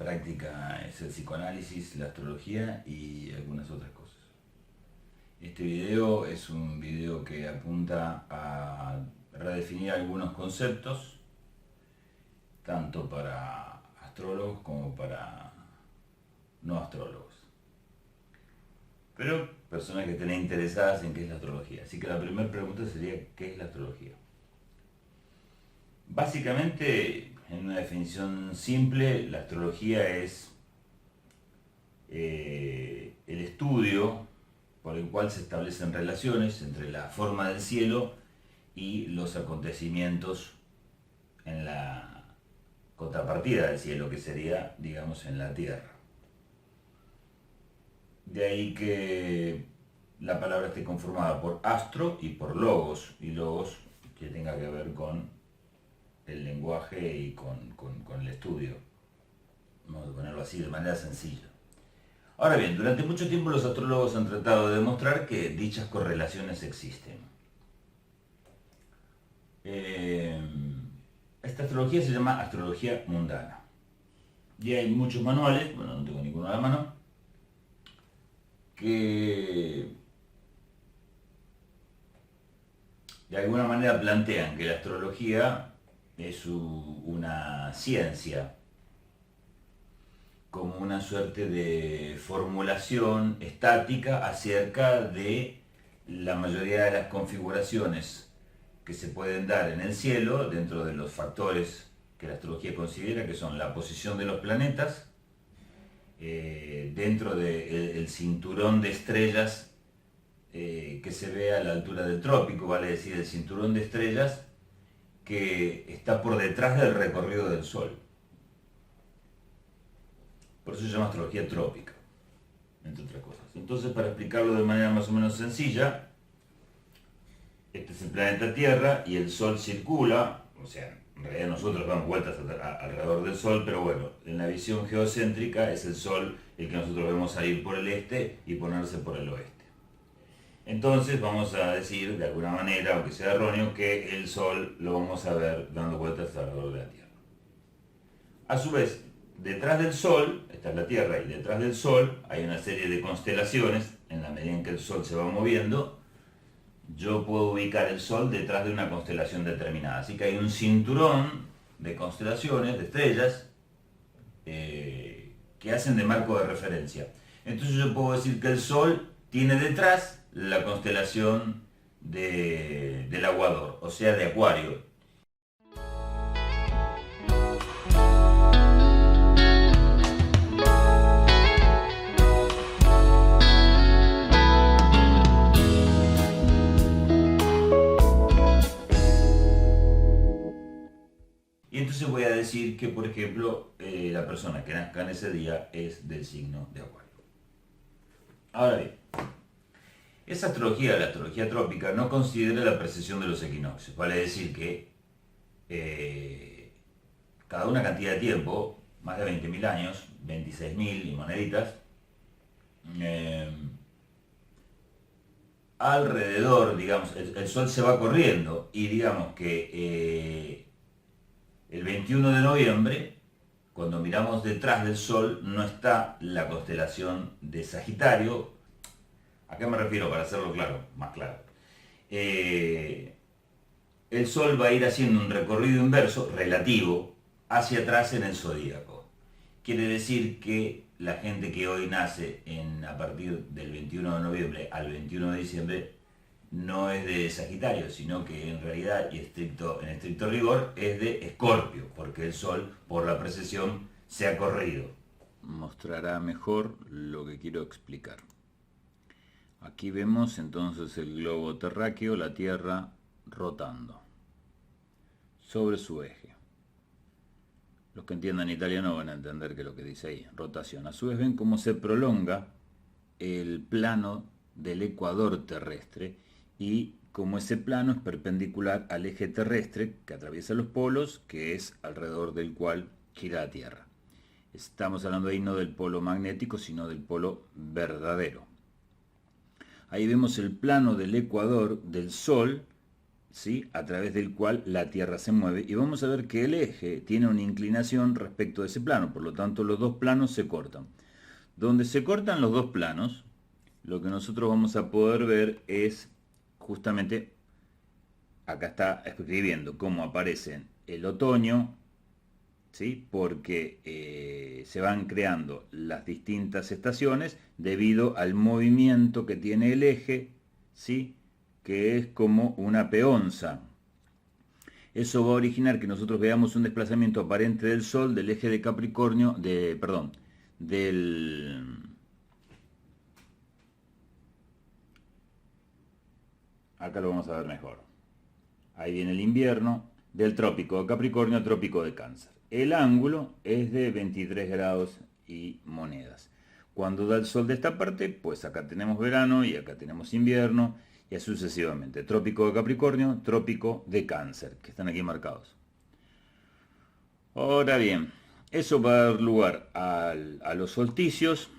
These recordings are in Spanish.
práctica es el psicoanálisis, la astrología y algunas otras cosas. Este video es un video que apunta a redefinir algunos conceptos, tanto para astrólogos como para no astrólogos. Pero personas que estén interesadas en qué es la astrología. Así que la primera pregunta sería, ¿qué es la astrología? Básicamente, en una definición simple, la astrología es el estudio por el cual se establecen relaciones entre la forma del cielo y los acontecimientos en la contrapartida del cielo, que sería, digamos, en la Tierra. De ahí que la palabra esté conformada por astro y por logos, y logos que tenga que ver con el lenguaje y con el estudio. Vamos a ponerlo así de manera sencilla. Ahora bien, durante mucho tiempo los astrólogos han tratado de demostrar que dichas correlaciones existen. Esta astrología se llama astrología mundana. Y hay muchos manuales, bueno, no tengo ninguno a la mano, que de alguna manera plantean que la astrología es una ciencia, como una suerte de formulación estática acerca de la mayoría de las configuraciones que se pueden dar en el cielo dentro de los factores que la astrología considera, que son la posición de los planetas, dentro del cinturón de estrellas que se ve a la altura del trópico, vale decir, el cinturón de estrellas que está por detrás del recorrido del Sol. Por eso se llama astrología trópica, entre otras cosas. Entonces, para explicarlo de manera más o menos sencilla, este es el planeta Tierra y el Sol circula, o sea, en realidad nosotros damos vueltas alrededor del Sol, pero bueno, en la visión geocéntrica es el Sol el que nosotros vemos salir por el este y ponerse por el oeste. Entonces vamos a decir, de alguna manera, aunque sea erróneo, que el Sol lo vamos a ver dando vueltas alrededor de la Tierra. A su vez, detrás del Sol, esta es la Tierra, y detrás del Sol hay una serie de constelaciones. En la medida en que el Sol se va moviendo, yo puedo ubicar el Sol detrás de una constelación determinada. Así que hay un cinturón de constelaciones, de estrellas, que hacen de marco de referencia. Entonces yo puedo decir que el Sol tiene detrás la constelación del Aguador, o sea, de Acuario. Y entonces voy a decir que, por ejemplo, la persona que nazca en ese día es del signo de Acuario. Ahora bien, esa astrología, la astrología trópica, no considera la precesión de los equinoccios. Vale decir que cada una cantidad de tiempo, más de 20.000 años, 26.000 y moneditas, alrededor, digamos, el Sol se va corriendo y digamos que el 21 de noviembre, cuando miramos detrás del Sol, no está la constelación de Sagitario. ¿A qué me refiero para hacerlo claro, más claro? El Sol va a ir haciendo un recorrido inverso, relativo, hacia atrás en el zodíaco. Quiere decir que la gente que hoy nace a partir del 21 de noviembre al 21 de diciembre no es de Sagitario, sino que en realidad y en estricto rigor es de Escorpio, porque el Sol, por la precesión, se ha corrido. Mostrará mejor lo que quiero explicar. Aquí vemos entonces el globo terráqueo, la Tierra, rotando sobre su eje. Los que entiendan italiano van a entender que lo que dice ahí, rotación. A su vez ven cómo se prolonga el plano del ecuador terrestre y como ese plano es perpendicular al eje terrestre que atraviesa los polos, que es alrededor del cual gira la Tierra. Estamos hablando ahí no del polo magnético, sino del polo verdadero. Ahí vemos el plano del ecuador del Sol ¿sí? A través del cual la Tierra se mueve, y vamos a ver que el eje tiene una inclinación respecto a ese plano, por lo tanto los dos planos se cortan. Donde se cortan los dos planos, lo que nosotros vamos a poder ver es justamente, acá está escribiendo cómo aparecen el otoño, ¿sí? Porque se van creando las distintas estaciones debido al movimiento que tiene el eje, ¿sí? Que es como una peonza. Eso va a originar que nosotros veamos un desplazamiento aparente del Sol del eje de Capricornio, perdón, acá lo vamos a ver mejor. Ahí viene el invierno, del trópico de Capricornio al trópico de Cáncer. El ángulo es de 23 grados y monedas. Cuando da el sol de esta parte, pues acá tenemos verano y acá tenemos invierno y así sucesivamente. Trópico de Capricornio, trópico de Cáncer, que están aquí marcados. Ahora bien, eso va a dar lugar a los solsticios.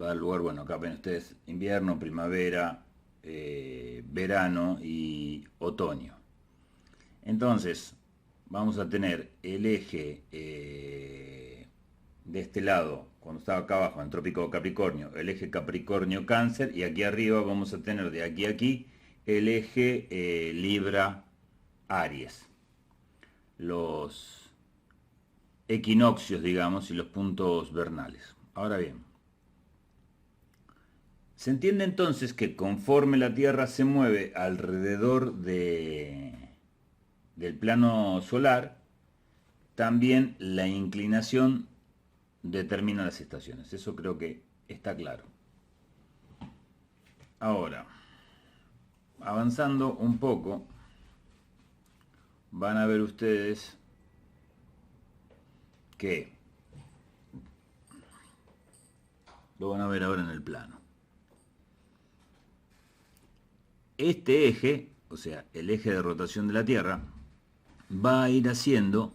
Va a dar lugar, bueno, acá ven ustedes, invierno, primavera, verano y otoño. Entonces, vamos a tener el eje de este lado, cuando estaba acá abajo, en el trópico de Capricornio, el eje Capricornio-Cáncer, y aquí arriba vamos a tener de aquí a aquí el eje Libra-Aries. Los equinoccios, digamos, y los puntos vernales. Ahora bien, se entiende entonces que conforme la Tierra se mueve alrededor del plano solar, también la inclinación determina las estaciones. Eso creo que está claro. Ahora, avanzando un poco, van a ver ustedes que lo van a ver ahora en el plano. Este eje, o sea, el eje de rotación de la Tierra, va a ir haciendo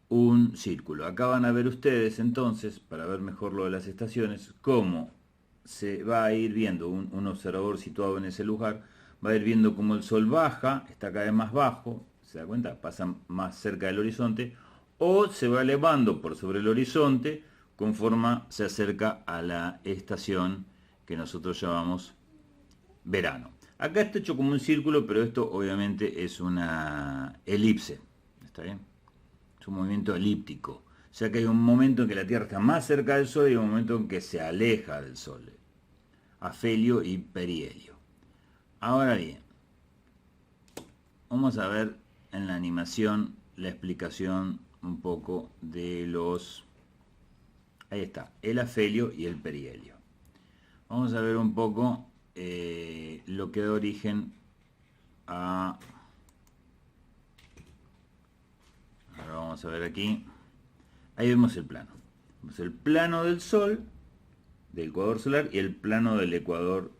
un círculo. Acá van a ver ustedes entonces, para ver mejor lo de las estaciones, cómo se va a ir viendo un observador situado en ese lugar, va a ir viendo cómo el sol baja, está cada vez más bajo, ¿se da cuenta? Pasa más cerca del horizonte, o se va elevando por sobre el horizonte conforme se acerca a la estación que nosotros llamamos verano. Acá está hecho como un círculo, pero esto obviamente es una elipse, ¿está bien? Es un movimiento elíptico. O sea que hay un momento en que la Tierra está más cerca del Sol y un momento en que se aleja del Sol. Afelio y perihelio. Ahora bien, vamos a ver en la animación la explicación un poco de los... Ahí está, el afelio y el perihelio. Vamos a ver un poco lo que da origen a... Ahora vamos a ver aquí. Ahí vemos el plano. Vemos el plano del Sol, del ecuador solar, y el plano del ecuador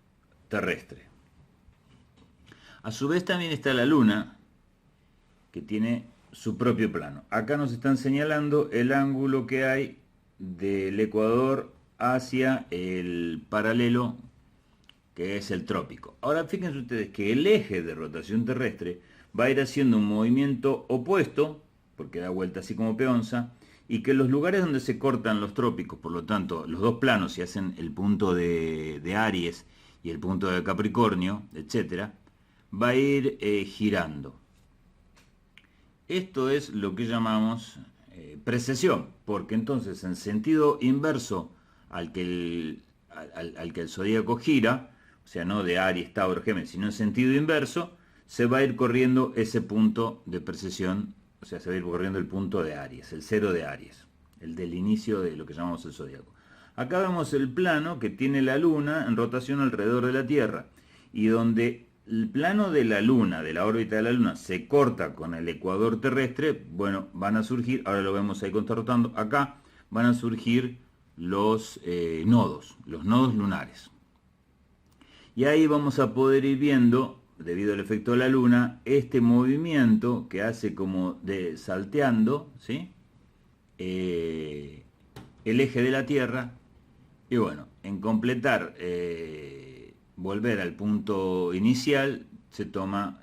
terrestre. A su vez también está la Luna, que tiene su propio plano. Acá nos están señalando el ángulo que hay del ecuador hacia el paralelo, que es el trópico. Ahora fíjense ustedes que el eje de rotación terrestre va a ir haciendo un movimiento opuesto, porque da vuelta así como peonza, y que los lugares donde se cortan los trópicos, por lo tanto, los dos planos, si hacen el punto de Aries y el punto de Capricornio, etc., va a ir girando. Esto es lo que llamamos precesión, porque entonces en sentido inverso al que el zodíaco gira, o sea, no de Aries, Tauro, Géminis, sino en sentido inverso, se va a ir corriendo ese punto de precesión, o sea, se va a ir corriendo el punto de Aries, el cero de Aries, el del inicio de lo que llamamos el zodíaco. Acá vemos el plano que tiene la Luna en rotación alrededor de la Tierra, y donde el plano de la Luna, de la órbita de la Luna, se corta con el ecuador terrestre, bueno, van a surgir, ahora lo vemos ahí cuando está rotando, acá van a surgir los nodos lunares. Y ahí vamos a poder ir viendo, debido al efecto de la Luna, este movimiento que hace como de salteando, ¿sí? El eje de la Tierra. Y bueno, en completar, volver al punto inicial, se toma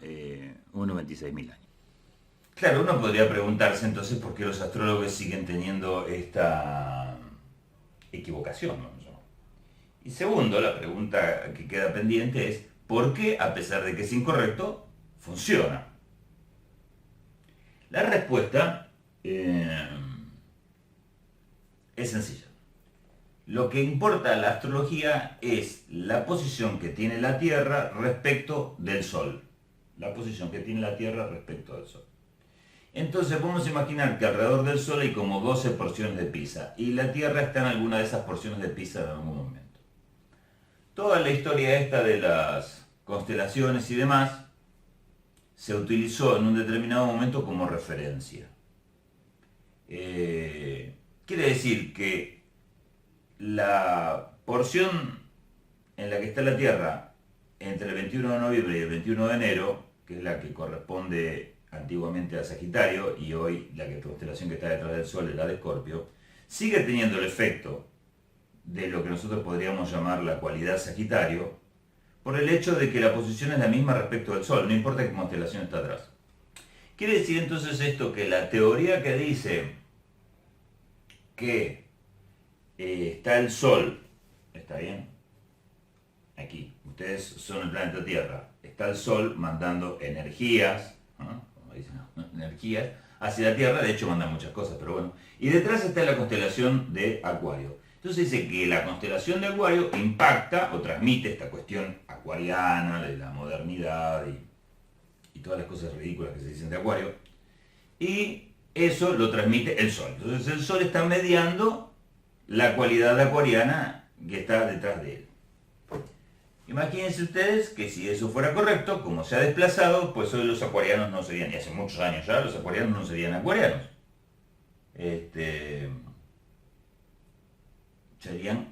unos 26.000 años. Claro, uno podría preguntarse entonces por qué los astrólogos siguen teniendo esta equivocación, ¿no? Y segundo, la pregunta que queda pendiente es, ¿por qué, a pesar de que es incorrecto, funciona? La respuesta es sencilla. Lo que importa a la astrología es la posición que tiene la Tierra respecto del Sol. La posición que tiene la Tierra respecto del Sol. Entonces vamos a imaginar que alrededor del Sol hay como 12 porciones de Pisa y la Tierra está en alguna de esas porciones de Pisa en algún momento. Toda la historia esta de las constelaciones y demás se utilizó en un determinado momento como referencia. Quiere decir que la porción en la que está la Tierra entre el 21 de noviembre y el 21 de enero, que es la que corresponde antiguamente a Sagitario y hoy la constelación que está detrás del Sol es la de Escorpio, sigue teniendo el efecto de lo que nosotros podríamos llamar la cualidad Sagitario, por el hecho de que la posición es la misma respecto del Sol, no importa qué constelación está atrás. Quiere decir entonces esto que la teoría que dice que está el Sol, ¿está bien? Aquí, ustedes son el planeta Tierra, está el Sol mandando energías, ¿no? Como dicen, ¿no? Energías hacia la Tierra, de hecho manda muchas cosas, pero bueno. Y detrás está la constelación de Acuario. Entonces dice que la constelación de Acuario impacta o transmite esta cuestión acuariana de la modernidad y todas las cosas ridículas que se dicen de Acuario. Y eso lo transmite el Sol. Entonces el Sol está mediando la cualidad acuariana que está detrás de él. Imagínense ustedes que si eso fuera correcto, como se ha desplazado, pues hoy los acuarianos no serían, y hace muchos años ya, los acuarianos no serían acuarianos. Serían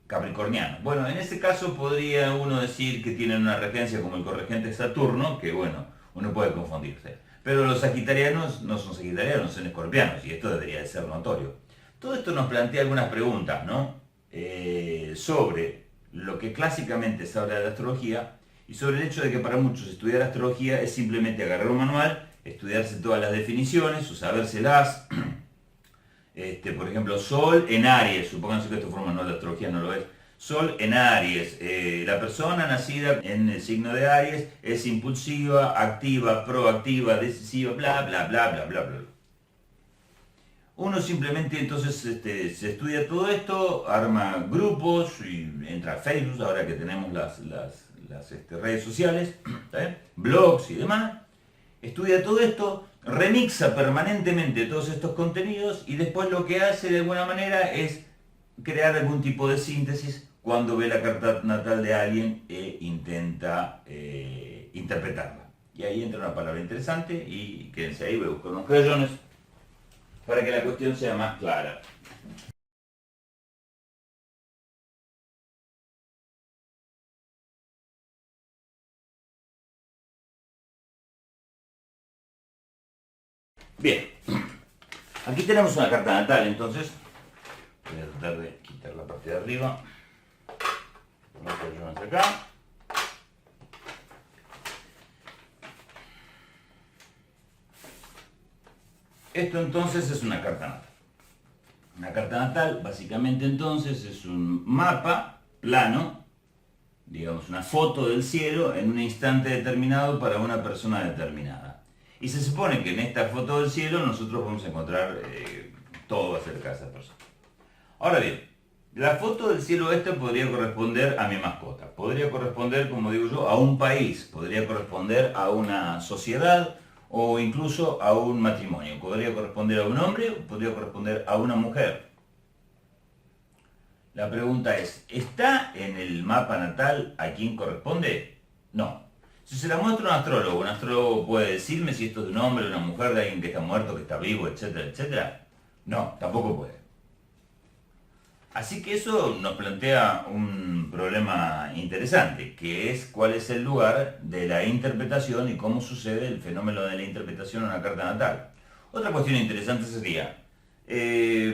capricornianos. Bueno, en ese caso podría uno decir que tienen una regencia como el corregente Saturno, que bueno, uno puede confundirse. Pero los sagitarianos no son sagitarianos, son escorpianos, y esto debería de ser notorio. Todo esto nos plantea algunas preguntas, ¿no? Sobre lo que clásicamente se habla de la astrología y sobre el hecho de que para muchos estudiar astrología es simplemente agarrar un manual, estudiarse todas las definiciones o sabérselas. Por ejemplo, Sol en Aries, supónganse que esto forma manual de astrología, no lo es. Sol en Aries, la persona nacida en el signo de Aries es impulsiva, activa, proactiva, decisiva, bla, bla, bla, bla, bla, bla. Uno simplemente entonces se estudia todo esto, arma grupos, y entra a Facebook, ahora que tenemos las redes sociales, blogs y demás, estudia todo esto, remixa permanentemente todos estos contenidos y después lo que hace de alguna manera es crear algún tipo de síntesis cuando ve la carta natal de alguien e intenta interpretarla. Y ahí entra una palabra interesante y quédense ahí, voy a buscar unos crayones para que la cuestión sea más clara. Bien, aquí tenemos una carta natal, entonces voy a tratar de quitar la parte de arriba. Vamos a hacer acá. Esto entonces es una carta natal. Una carta natal básicamente entonces es un mapa plano, digamos una foto del cielo en un instante determinado para una persona determinada. Y se supone que en esta foto del cielo nosotros vamos a encontrar todo acerca de esa persona. Ahora bien, la foto del cielo podría corresponder a mi mascota, podría corresponder, como digo yo, a un país, podría corresponder a una sociedad o incluso a un matrimonio. Podría corresponder a un hombre o podría corresponder a una mujer. La pregunta es, ¿está en el mapa natal a quién corresponde? No. Si se la muestra un astrólogo puede decirme si esto es de un hombre, de una mujer, de alguien que está muerto, que está vivo, etcétera, etcétera. No, tampoco puede. Así que eso nos plantea un problema interesante, que es cuál es el lugar de la interpretación y cómo sucede el fenómeno de la interpretación en una carta natal. Otra cuestión interesante sería,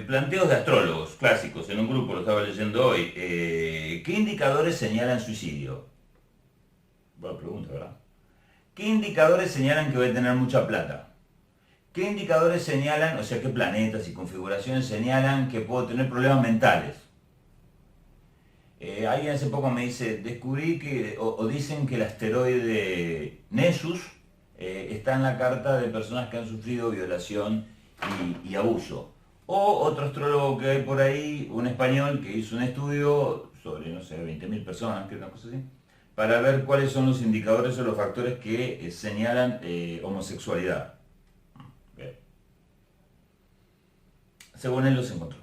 planteos de astrólogos clásicos, en un grupo lo estaba leyendo hoy, ¿qué indicadores señalan suicidio? Buena pregunta, ¿verdad? ¿Qué indicadores señalan que voy a tener mucha plata? ¿Qué indicadores señalan, o sea, qué planetas y configuraciones señalan que puedo tener problemas mentales? Alguien hace poco me dice, descubrí que, o dicen que el asteroide Nessus está en la carta de personas que han sufrido violación y abuso. O otro astrólogo que hay por ahí, un español, que hizo un estudio sobre, no sé, 20.000 personas, que es una cosa así, para ver cuáles son los indicadores o los factores que señalan homosexualidad. Bien. Según él los encontró.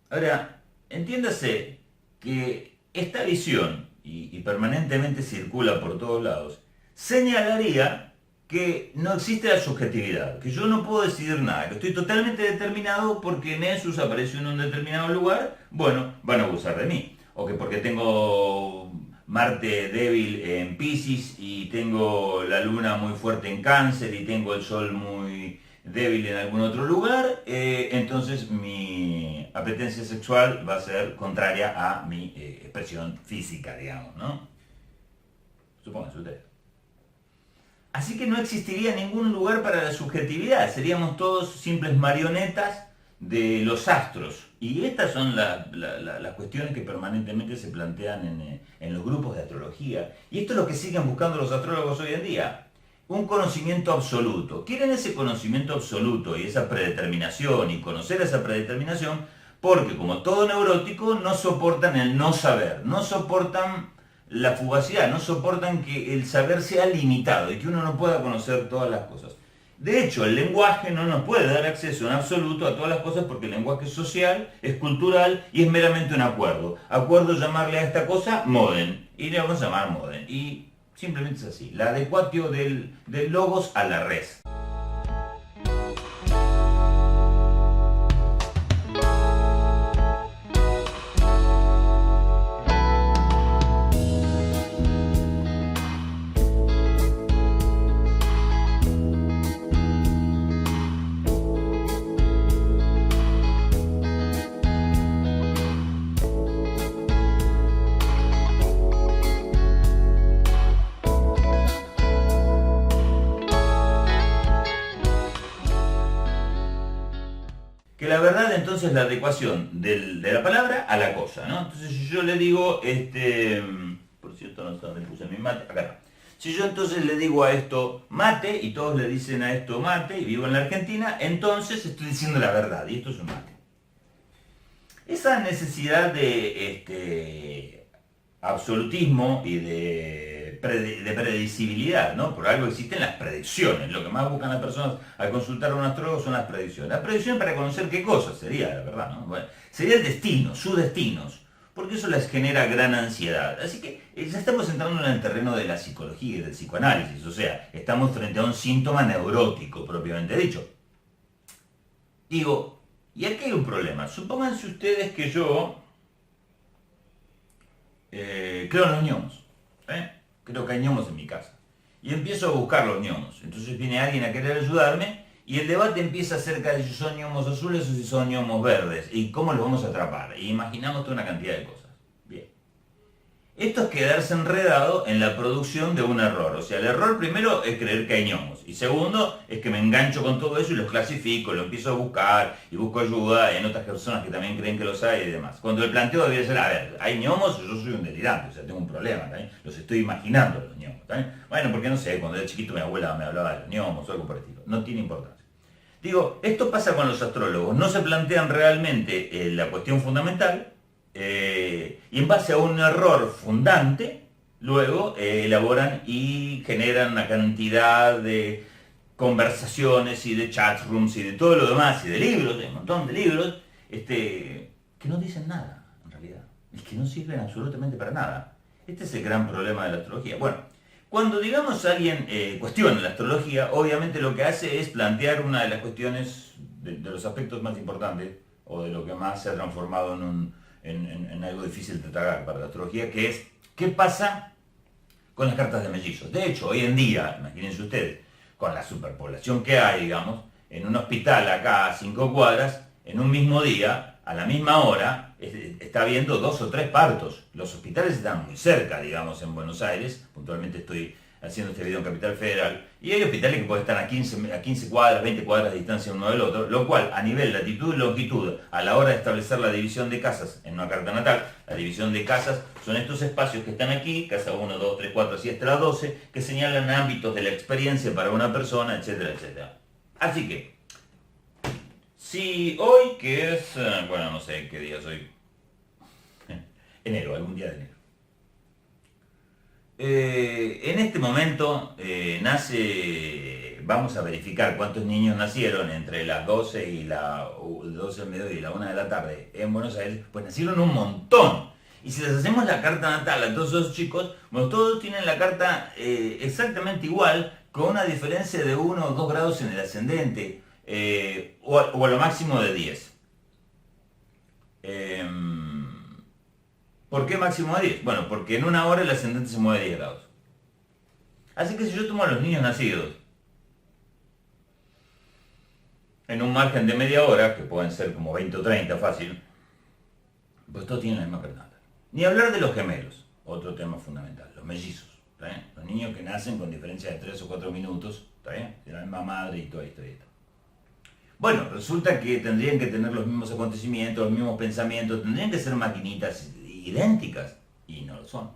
Ahora, entiéndase que esta visión, y permanentemente circula por todos lados, señalaría que no existe la subjetividad, que yo no puedo decidir nada, que estoy totalmente determinado porque Nessus apareció en un determinado lugar, bueno, van a abusar de mí. O que porque tengo Marte débil en Piscis y tengo la Luna muy fuerte en Cáncer y tengo el Sol muy débil en algún otro lugar, entonces mi apetencia sexual va a ser contraria a mi expresión física, digamos, ¿no? Supónganse ustedes. Así que no existiría ningún lugar para la subjetividad, seríamos todos simples marionetas de los astros. Y estas son las cuestiones que permanentemente se plantean en los grupos de astrología. Y esto es lo que siguen buscando los astrólogos hoy en día. Un conocimiento absoluto. Quieren ese conocimiento absoluto y esa predeterminación y conocer esa predeterminación porque, como todo neurótico, no soportan el no saber, no soportan la fugacidad, no soportan que el saber sea limitado y que uno no pueda conocer todas las cosas. De hecho, el lenguaje no nos puede dar acceso en absoluto a todas las cosas porque el lenguaje es social, es cultural y es meramente un acuerdo. Acuerdo llamarle a esta cosa modem y le vamos a llamar modem. Y simplemente es así, la adecuatio del logos a la res. Que la verdad entonces es la adecuación de la palabra a la cosa, ¿no? Entonces si yo le digo, por cierto no sé dónde puse mi mate, acá está. Si yo entonces le digo a esto mate y todos le dicen a esto mate y vivo en la Argentina, entonces estoy diciendo la verdad y esto es un mate. Esa necesidad de absolutismo y de predecibilidad, ¿no? Por algo existen las predicciones. Lo que más buscan las personas al consultar a un astrólogo son las predicciones. La predicción para conocer qué cosa sería, la verdad, ¿no? Bueno, sería el destino, sus destinos, porque eso les genera gran ansiedad. Así que ya estamos entrando en el terreno de la psicología y del psicoanálisis, o sea, estamos frente a un síntoma neurótico, propiamente dicho. Digo, y aquí hay un problema. Supónganse ustedes que yo creo en los gnomos, creo que hay gnomos en mi casa. Y empiezo a buscar los gnomos. Entonces viene alguien a querer ayudarme y el debate empieza acerca de si son gnomos azules o si son gnomos verdes y cómo los vamos a atrapar. Y imaginamos toda una cantidad de cosas. Bien. Esto es quedarse enredado en la producción de un error. O sea, el error primero es creer que hay gnomos. Y segundo es que me engancho con todo eso y los clasifico, lo empiezo a buscar y busco ayuda en otras personas que también creen que los hay y demás. Cuando el planteo debería ser, a ver, ¿hay gnomos? Yo soy un delirante, o sea, tengo un problema, ¿también? Los estoy imaginando los gnomos, ¿también? Bueno, porque no sé, cuando era chiquito mi abuela me hablaba de los gnomos o algo por el estilo. No tiene importancia. Digo, esto pasa con los astrólogos. No se plantean realmente la cuestión fundamental y en base a un error fundante, luego elaboran y generan una cantidad de conversaciones y de chat rooms y de todo lo demás y de libros, de un montón de libros, que no dicen nada, en realidad, y que no sirven absolutamente para nada. Este es el gran problema de la astrología. Bueno, cuando digamos alguien cuestiona la astrología, obviamente lo que hace es plantear una de las cuestiones, de los aspectos más importantes, o de lo que más se ha transformado en algo difícil de tragar para la astrología, que es, ¿qué pasa con las cartas de mellizos? De hecho, hoy en día, imagínense ustedes, con la superpoblación que hay, digamos, en un hospital acá a 5 cuadras, en un mismo día, a la misma hora, está habiendo 2 o 3 partos. Los hospitales están muy cerca, digamos, en Buenos Aires, puntualmente estoy haciendo este video en Capital Federal, y hay hospitales que pueden estar a 15 cuadras, 20 cuadras de distancia uno del otro, lo cual a nivel latitud y longitud, a la hora de establecer la división de casas en una carta natal, la división de casas son estos espacios que están aquí, casa 1, 2, 3, 4, así hasta la 12, que señalan ámbitos de la experiencia para una persona, etcétera, etcétera. Así que, si hoy, que es, bueno, no sé qué día es hoy, enero, algún día de enero. En este momento vamos a verificar cuántos niños nacieron entre las 12 y la 12 del mediodía y la 1 de la tarde en Buenos Aires. Pues nacieron un montón. Y si les hacemos la carta natal a todos esos chicos, bueno, todos tienen la carta exactamente igual, con una diferencia de 1 o 2 grados en el ascendente, o a lo máximo de 10. ¿Por qué máximo de 10? Bueno, porque en una hora el ascendente se mueve 10 grados. Así que si yo tomo a los niños nacidos en un margen de media hora, que pueden ser como 20 o 30 fácil, pues todos tienen la misma carta natal. Ni hablar de los gemelos, otro tema fundamental, los mellizos, ¿está bien? Los niños que nacen con diferencia de 3 o 4 minutos, ¿está bien? De la misma madre y toda esta historia. Bueno, resulta que tendrían que tener los mismos acontecimientos, los mismos pensamientos, tendrían que ser maquinitas idénticas, y no lo son.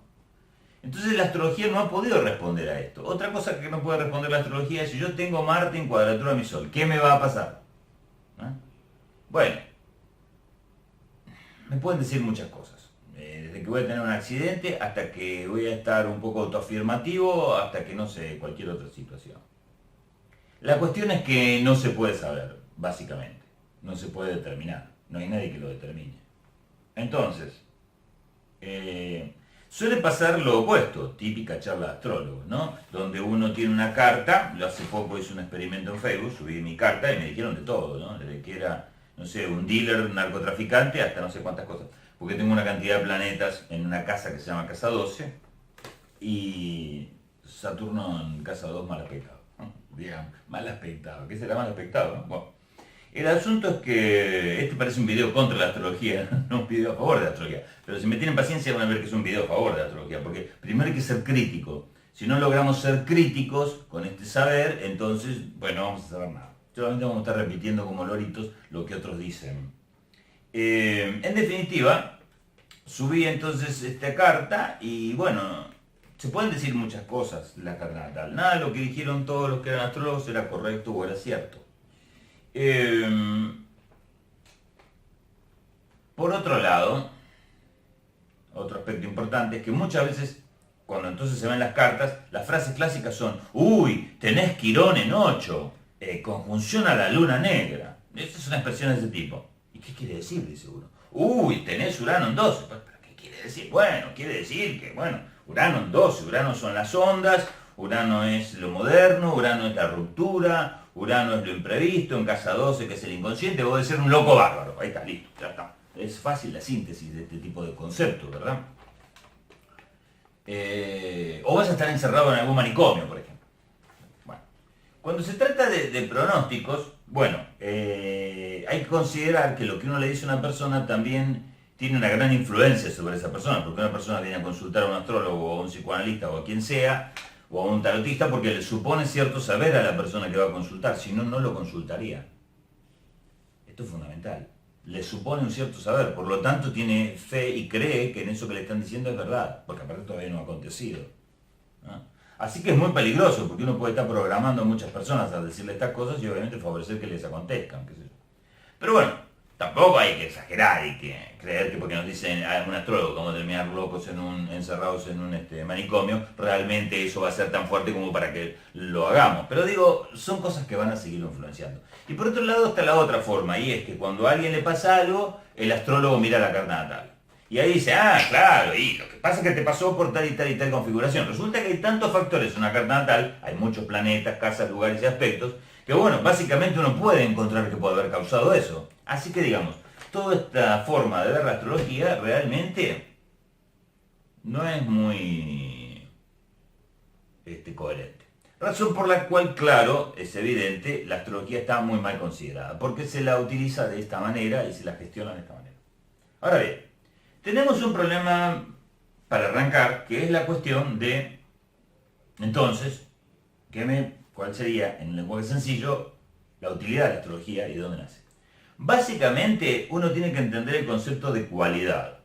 Entonces la astrología no ha podido responder a esto. Otra cosa que no puede responder la astrología es: si yo tengo Marte en cuadratura a mi Sol, ¿qué me va a pasar? Bueno, me pueden decir muchas cosas. Desde que voy a tener un accidente, hasta que voy a estar un poco autoafirmativo, hasta que no sé, cualquier otra situación. La cuestión es que no se puede saber, básicamente. No se puede determinar. No hay nadie que lo determine. Entonces, suele pasar lo opuesto, típica charla de astrólogos, ¿no? Donde uno tiene una carta. Hace poco hice un experimento en Facebook, subí mi carta y me dijeron de todo, ¿no? Desde que era, no sé, un dealer, narcotraficante, hasta no sé cuántas cosas. Porque tengo una cantidad de planetas en una casa que se llama casa 12 y Saturno en casa 2 mal aspectado. Digamos, mal aspectado. ¿Qué será mal aspectado? Bueno, el asunto es que este parece un video contra la astrología, no un video a favor de la astrología. Pero si me tienen paciencia van a ver que es un video a favor de la astrología, porque primero hay que ser crítico. Si no logramos ser críticos con este saber, entonces, bueno, no vamos a saber nada. Solamente vamos a estar repitiendo como loritos lo que otros dicen. En definitiva, subí entonces esta carta y bueno, se pueden decir muchas cosas de la carta natal. Nada de lo que dijeron todos los que eran astrólogos era correcto o era cierto. Por otro lado, otro aspecto importante es que muchas veces, cuando entonces se ven las cartas, las frases clásicas son: uy, tenés Quirón en 8, conjunción a la luna negra. Esas son expresiones de ese tipo. ¿Y qué quiere decir? Dice uno. Uy, tenés Urano en 12. ¿Pero qué quiere decir? Bueno, quiere decir que, bueno, Urano en 12, Urano son las ondas, Urano es lo moderno, Urano es la ruptura, Urano es lo imprevisto, en casa 12 que es el inconsciente, vos debes ser un loco bárbaro. Ahí está, listo, ya está. Es fácil la síntesis de este tipo de conceptos, ¿verdad? O vas a estar encerrado en algún manicomio, por ejemplo. Bueno, cuando se trata de pronósticos, bueno, hay que considerar que lo que uno le dice a una persona también tiene una gran influencia sobre esa persona, porque una persona viene a consultar a un astrólogo o a un psicoanalista o a quien sea, o a un tarotista, porque le supone cierto saber a la persona que va a consultar, si no, no lo consultaría. Esto es fundamental. Le supone un cierto saber, por lo tanto tiene fe y cree que en eso que le están diciendo es verdad, porque aparte todavía no ha acontecido, ¿no? Así que es muy peligroso, porque uno puede estar programando a muchas personas a decirle estas cosas y obviamente favorecer que les acontezcan, qué sé yo. Pero bueno, tampoco hay que exagerar y que creer que porque nos dicen a un astrólogo cómo terminar locos encerrados en un manicomio, realmente eso va a ser tan fuerte como para que lo hagamos. Pero digo, son cosas que van a seguirlo influenciando. Y por otro lado está la otra forma, y es que cuando a alguien le pasa algo, el astrólogo mira la carta natal. Y ahí dice: ah, claro, y lo que pasa es que te pasó por tal y tal y tal configuración. Resulta que hay tantos factores en una carta natal, hay muchos planetas, casas, lugares y aspectos, que bueno, básicamente uno puede encontrar que puede haber causado eso. Así que digamos, toda esta forma de ver la astrología realmente no es muy coherente. Razón por la cual, claro, es evidente, la astrología está muy mal considerada, porque se la utiliza de esta manera y se la gestiona de esta manera. Ahora bien, tenemos un problema para arrancar, que es la cuestión de Entonces, ¿cuál sería, en un lenguaje sencillo, la utilidad de la astrología y de dónde nace? Básicamente, uno tiene que entender el concepto de cualidad.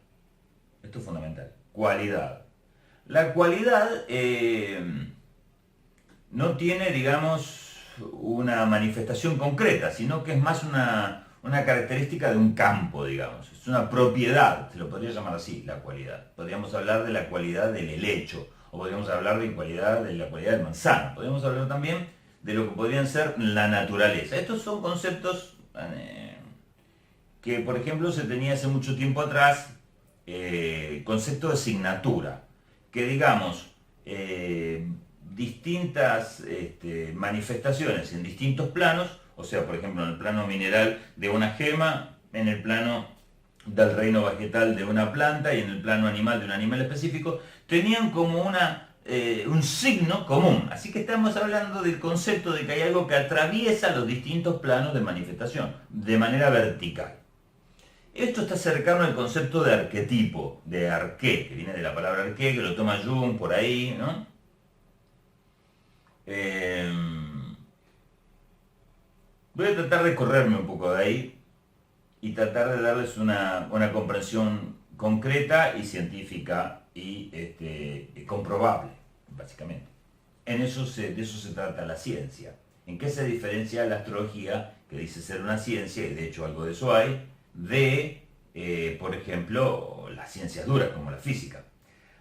Esto es fundamental. Cualidad. La cualidad no tiene, digamos, una manifestación concreta, sino que es más una característica de un campo, digamos. Es una propiedad, se lo podría llamar así, la cualidad. Podríamos hablar de la cualidad del helecho, o podríamos hablar de la cualidad del manzano. Podríamos hablar también de lo que podrían ser la naturaleza. Estos son conceptos que, por ejemplo, se tenía hace mucho tiempo atrás, concepto de asignatura, que digamos, distintas manifestaciones en distintos planos, o sea, por ejemplo, en el plano mineral de una gema, en el plano del reino vegetal de una planta y en el plano animal de un animal específico, tenían como un signo común. Así que estamos hablando del concepto de que hay algo que atraviesa los distintos planos de manifestación, de manera vertical. Esto está cercano al concepto de arquetipo, de arqué, que viene de la palabra arqué, que lo toma Jung por ahí, ¿no? Voy a tratar de correrme un poco de ahí y tratar de darles una comprensión concreta y científica y comprobable, básicamente. De eso se trata la ciencia. ¿En qué se diferencia la astrología, que dice ser una ciencia, y de hecho algo de eso hay, de, por ejemplo, las ciencias duras como la física?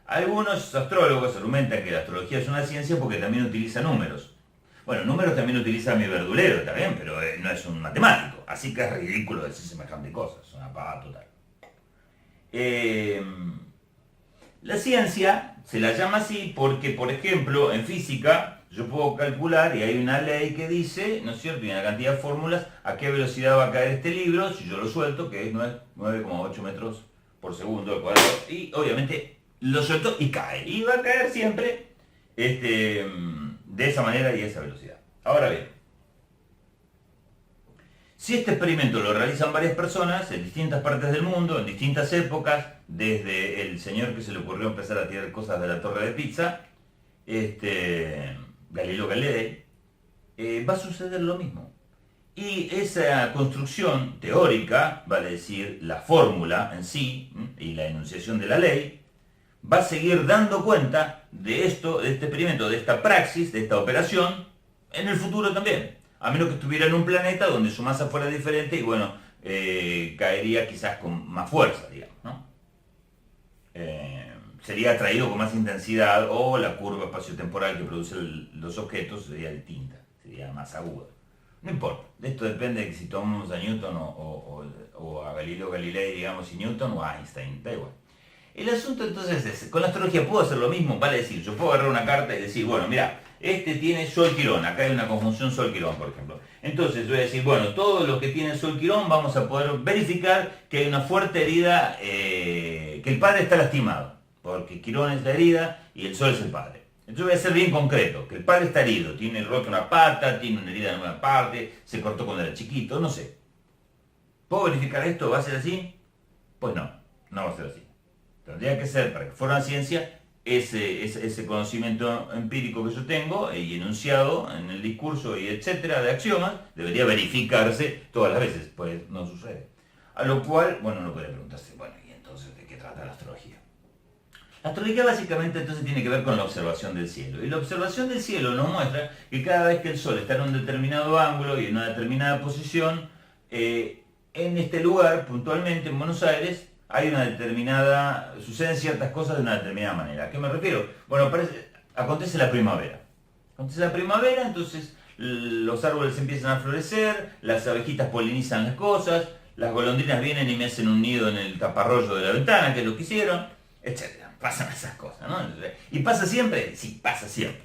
Algunos astrólogos argumentan que la astrología es una ciencia porque también utiliza números. Bueno, números también utiliza mi verdulero también, pero no es un matemático, así que es ridículo decir semejante cosa, es una pavada total. La ciencia se la llama así porque, por ejemplo, en física yo puedo calcular, y hay una ley que dice, ¿no es cierto?, y una cantidad de fórmulas, a qué velocidad va a caer este libro, si yo lo suelto, que es 9,8 metros por segundo al cuadrado, y obviamente lo suelto y cae, y va a caer siempre de esa manera y a esa velocidad. Ahora bien, si este experimento lo realizan varias personas en distintas partes del mundo, en distintas épocas, desde el señor que se le ocurrió empezar a tirar cosas de la torre de Pisa, Galileo Galilei, va a suceder lo mismo. Y esa construcción teórica, vale decir, la fórmula en sí y la enunciación de la ley, va a seguir dando cuenta de esto, de este experimento, de esta praxis, de esta operación, en el futuro también. A menos que estuviera en un planeta donde su masa fuera diferente y bueno, caería quizás con más fuerza, digamos, ¿no? Sería atraído con más intensidad o la curva espaciotemporal que produce los objetos sería distinta, sería más aguda. No importa, de esto depende de si tomamos a Newton o a Galileo Galilei, digamos, y Newton o a Einstein, da igual. El asunto entonces es, con la astrología puedo hacer lo mismo, vale decir, yo puedo agarrar una carta y decir, bueno, mira, este tiene Sol Quirón, acá hay una conjunción Sol Quirón, por ejemplo. Entonces voy a decir, bueno, todos los que tienen Sol Quirón vamos a poder verificar que hay una fuerte herida, que el padre está lastimado, porque Quirón es la herida y el Sol es el padre. Entonces voy a ser bien concreto, que el padre está herido, tiene rota una pata, tiene una herida en una parte, se cortó cuando era chiquito, no sé. ¿Puedo verificar esto? ¿Va a ser así? Pues no, no va a ser así. Tendría que ser, para que fuera una ciencia, ese conocimiento empírico que yo tengo y enunciado en el discurso y etcétera de axiomas, debería verificarse todas las veces, pues no sucede. A lo cual, bueno, uno puede preguntarse, bueno, ¿y entonces de qué trata la astrología? La astrología básicamente entonces tiene que ver con la observación del cielo. Y la observación del cielo nos muestra que cada vez que el Sol está en un determinado ángulo y en una determinada posición, en este lugar, puntualmente en Buenos Aires, hay una determinada, suceden ciertas cosas de una determinada manera. ¿A qué me refiero? Bueno, acontece la primavera. Acontece la primavera, entonces los árboles empiezan a florecer, las abejitas polinizan las cosas, las golondrinas vienen y me hacen un nido en el taparrollo de la ventana, que es lo que hicieron, etc. Pasan esas cosas, ¿no? ¿Y pasa siempre? Sí, pasa siempre.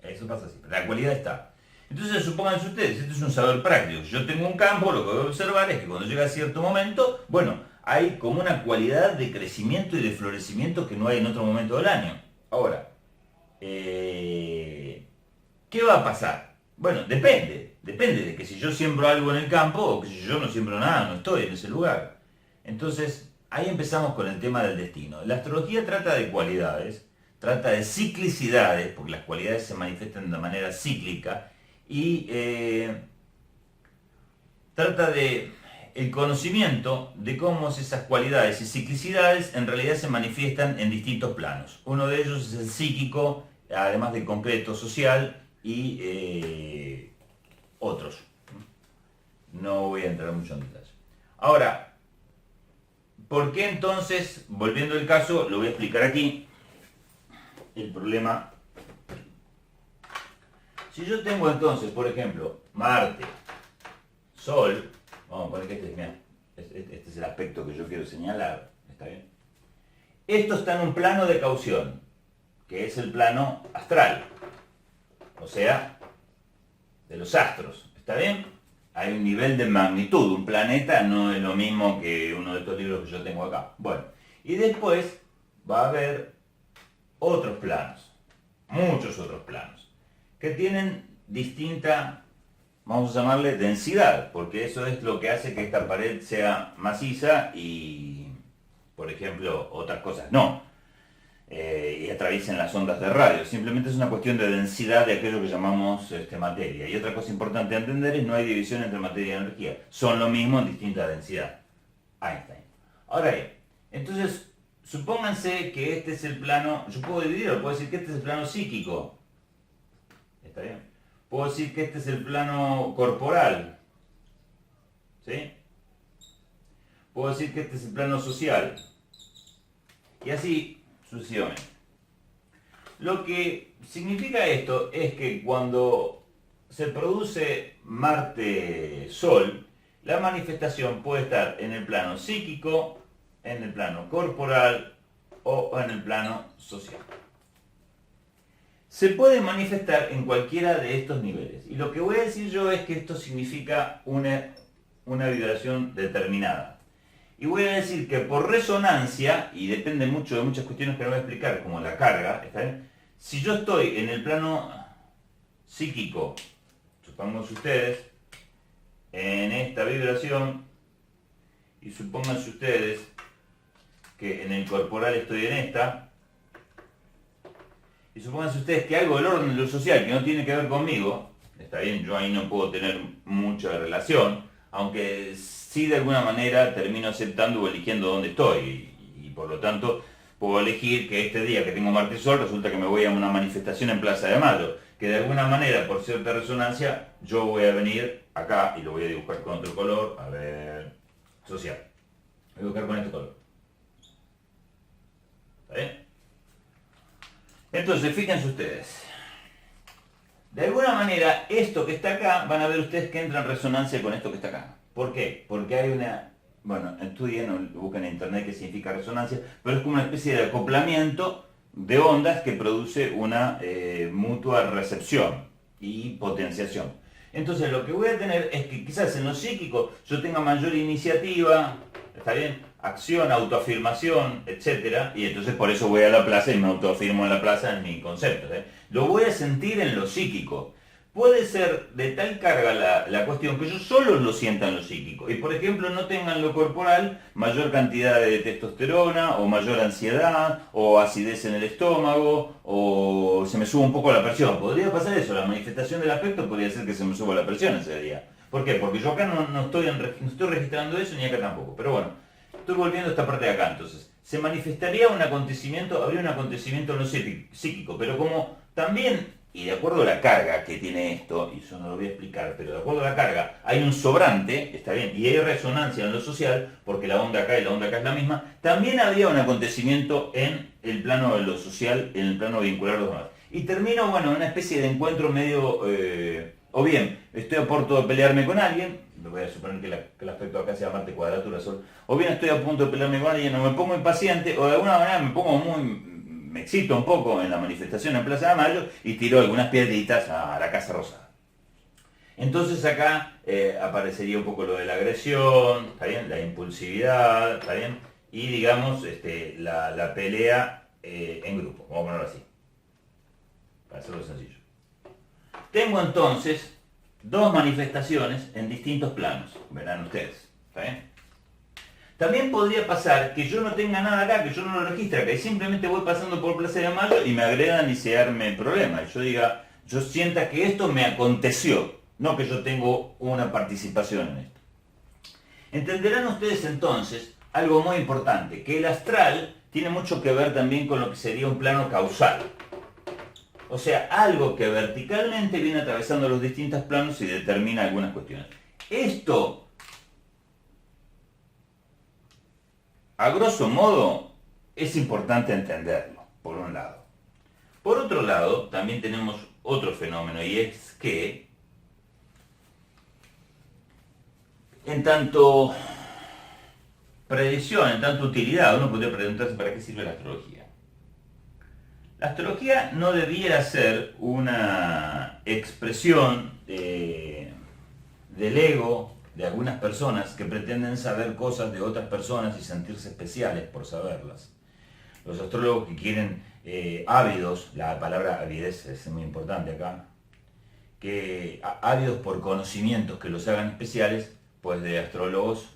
Eso pasa siempre. La cualidad está. Entonces, supónganse ustedes, esto es un saber práctico. Si yo tengo un campo, lo que voy a observar es que cuando llega a cierto momento, bueno, hay como una cualidad de crecimiento y de florecimiento que no hay en otro momento del año. Ahora, ¿qué va a pasar? Bueno, depende de que si yo siembro algo en el campo o que si yo no siembro nada, no estoy en ese lugar. Entonces, ahí empezamos con el tema del destino. La astrología trata de cualidades, trata de ciclicidades, porque las cualidades se manifiestan de manera cíclica, y trata de el conocimiento de cómo esas cualidades y ciclicidades en realidad se manifiestan en distintos planos. Uno de ellos es el psíquico, además del concreto social, y otros. No voy a entrar mucho en detalle. Ahora, ¿por qué entonces, volviendo al caso, lo voy a explicar aquí, el problema? Si yo tengo entonces, por ejemplo, Marte, Sol, vamos a poner que este es el aspecto que yo quiero señalar, ¿está bien? Esto está en un plano de caución, que es el plano astral, o sea, de los astros, ¿está bien? Hay un nivel de magnitud, un planeta no es lo mismo que uno de estos libros que yo tengo acá. Bueno, y después va a haber otros planos, muchos otros planos, que tienen distinta, vamos a llamarle densidad, porque eso es lo que hace que esta pared sea maciza y, por ejemplo, otras cosas no. Y atraviesen las ondas de radio. Simplemente es una cuestión de densidad de aquello que llamamos materia. Y otra cosa importante a entender es no hay división entre materia y energía. Son lo mismo en distinta densidad. Einstein. Ahora bien, entonces, supónganse que este es el plano, yo puedo dividirlo, puedo decir que este es el plano psíquico. ¿Está bien? Puedo decir que este es el plano corporal. ¿Sí? Puedo decir que este es el plano social. Y así sucesivamente. Lo que significa esto es que cuando se produce Marte-Sol, la manifestación puede estar en el plano psíquico, en el plano corporal o en el plano social. Se puede manifestar en cualquiera de estos niveles. Y lo que voy a decir yo es que esto significa una vibración determinada. Y voy a decir que por resonancia, y depende mucho de muchas cuestiones que no voy a explicar, como la carga, ¿está bien? Si yo estoy en el plano psíquico, supongamos ustedes, en esta vibración, y supónganse ustedes que en el corporal estoy en esta, y supónganse ustedes que algo del orden de lo social que no tiene que ver conmigo, está bien, yo ahí no puedo tener mucha relación, aunque sí de alguna manera termino aceptando o eligiendo dónde estoy, y por lo tanto puedo elegir que este día que tengo Marte y Sol resulta que me voy a una manifestación en Plaza de Mayo, que de alguna manera por cierta resonancia yo voy a venir acá y lo voy a dibujar con otro color, a ver, social, voy a dibujar con este color, ¿está bien? Entonces fíjense ustedes, de alguna manera esto que está acá, van a ver ustedes que entra en resonancia con esto que está acá. ¿Por qué? Porque hay una, bueno, estudien o busquen en internet qué significa resonancia, pero es como una especie de acoplamiento de ondas que produce una mutua recepción y potenciación. Entonces lo que voy a tener es que quizás en lo psíquico yo tenga mayor iniciativa, ¿está bien? Acción, autoafirmación, etc. Y entonces por eso voy a la plaza y me autoafirmo en la plaza en mi concepto. Lo voy a sentir en lo psíquico. Puede ser de tal carga la cuestión que yo solo lo sienta en lo psíquico. Y por ejemplo no tenga en lo corporal mayor cantidad de testosterona, o mayor ansiedad, o acidez en el estómago, o se me suba un poco la presión. Podría pasar eso, la manifestación del aspecto podría ser que se me suba la presión ese día. ¿Por qué? Porque yo acá no estoy registrando eso, ni acá tampoco. Pero bueno, estoy volviendo a esta parte de acá entonces. Se manifestaría un acontecimiento, habría un acontecimiento en lo psíquico, pero como también, y de acuerdo a la carga que tiene esto, y eso no lo voy a explicar, pero de acuerdo a la carga, hay un sobrante, está bien, y hay resonancia en lo social, porque la onda acá y la onda acá es la misma, también habría un acontecimiento en el plano de lo social, en el plano vincular los demás. Y termino, bueno, en una especie de encuentro medio, o bien, estoy a punto de pelearme con alguien, voy a suponer que el aspecto acá sea Marte cuadratura Sol, o bien estoy a punto de pelearme con alguien, o me pongo impaciente, o de alguna manera me excito un poco en la manifestación en Plaza de Mayo y tiro algunas piedritas a la Casa Rosada. Entonces acá aparecería un poco lo de la agresión, ¿está bien? La impulsividad, ¿está bien? Y digamos la pelea en grupo, vamos a ponerlo así, para hacerlo sencillo. Tengo entonces dos manifestaciones en distintos planos, verán ustedes, ¿está bien? También podría pasar que yo no tenga nada acá, que yo no lo registre acá, y simplemente voy pasando por Plaza de Mayo y me agredan y se arme el problema. Y yo diga, yo sienta que esto me aconteció, no que yo tengo una participación en esto. Entenderán ustedes entonces algo muy importante, que el astral tiene mucho que ver también con lo que sería un plano causal. O sea, algo que verticalmente viene atravesando los distintos planos y determina algunas cuestiones. Esto, a grosso modo, es importante entenderlo, por un lado. Por otro lado, también tenemos otro fenómeno, y es que, en tanto predicción, en tanto utilidad, uno podría preguntarse para qué sirve la astrología. La astrología no debiera ser una expresión del ego de algunas personas que pretenden saber cosas de otras personas y sentirse especiales por saberlas. Los astrólogos que quieren ávidos, la palabra avidez es muy importante acá, que ávidos por conocimientos que los hagan especiales, pues de astrólogos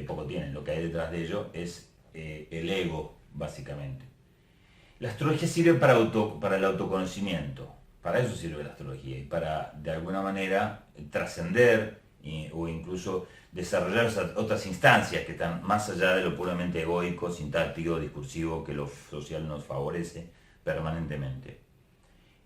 poco tienen. Lo que hay detrás de ello es el ego, básicamente. La astrología sirve para el autoconocimiento, para eso sirve la astrología, y para, de alguna manera, trascender o incluso desarrollar otras instancias que están más allá de lo puramente egoico, sintáctico, discursivo, que lo social nos favorece permanentemente.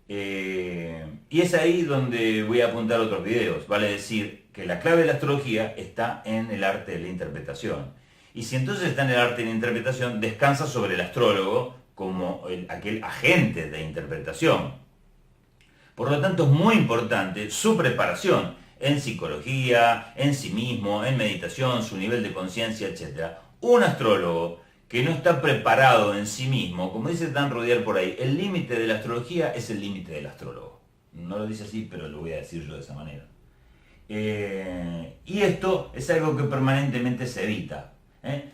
Y es ahí donde voy a apuntar otros videos, vale decir que la clave de la astrología está en el arte de la interpretación. Y si entonces está en el arte de la interpretación, descansa sobre el astrólogo como aquel agente de interpretación. Por lo tanto, es muy importante su preparación en psicología, en sí mismo, en meditación, su nivel de conciencia, etc. Un astrólogo que no está preparado en sí mismo, como dice Dan Rodier por ahí, el límite de la astrología es el límite del astrólogo. No lo dice así, pero lo voy a decir yo de esa manera. Y esto es algo que permanentemente se evita.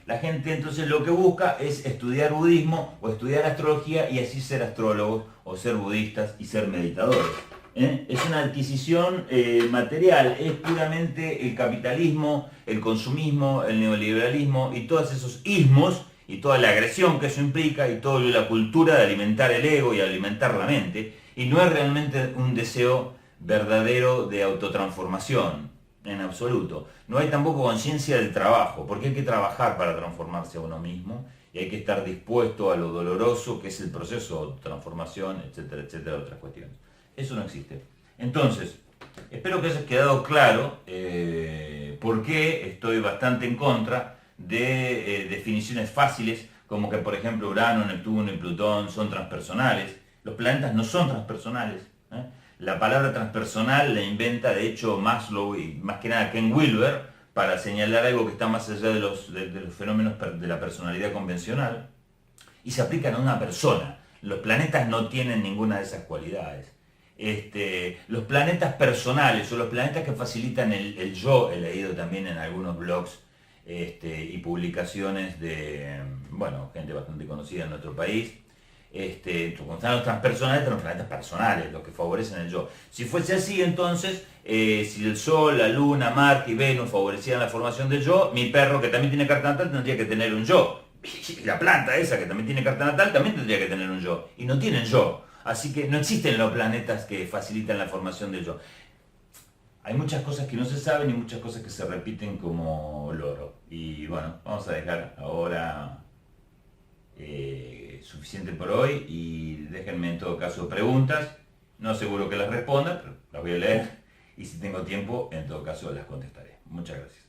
La gente entonces lo que busca es estudiar budismo o estudiar astrología y así ser astrólogos o ser budistas y ser meditadores. Es una adquisición material, es puramente el capitalismo, el consumismo, el neoliberalismo y todos esos ismos y toda la agresión que eso implica y toda la cultura de alimentar el ego y alimentar la mente, y no es realmente un deseo verdadero de autotransformación. En absoluto. No hay tampoco conciencia del trabajo, porque hay que trabajar para transformarse a uno mismo y hay que estar dispuesto a lo doloroso que es el proceso de transformación, etcétera, etcétera, otras cuestiones. Eso no existe. Entonces, espero que haya quedado claro por qué estoy bastante en contra de definiciones fáciles, como que por ejemplo Urano, Neptuno y Plutón son transpersonales. Los planetas no son transpersonales. La palabra transpersonal la inventa de hecho Maslow y más que nada Ken Wilber para señalar algo que está más allá de los fenómenos de la personalidad convencional y se aplican a una persona. Los planetas no tienen ninguna de esas cualidades. Los planetas personales o los planetas que facilitan el yo, he leído también en algunos blogs y publicaciones de gente bastante conocida en nuestro país. Cuando están los transpersonales, están los planetas personales, los que favorecen el yo. Si fuese así, entonces, si el Sol, la Luna, Marte y Venus favorecían la formación del yo, mi perro, que también tiene carta natal, tendría que tener un yo. Y la planta esa, que también tiene carta natal, también tendría que tener un yo. Y no tienen yo. Así que no existen los planetas que facilitan la formación del yo. Hay muchas cosas que no se saben y muchas cosas que se repiten como loro. Y bueno, vamos a dejar ahora suficiente por hoy y déjenme en todo caso preguntas. No seguro que las responda, pero las voy a leer y si tengo tiempo, en todo caso las contestaré. Muchas gracias.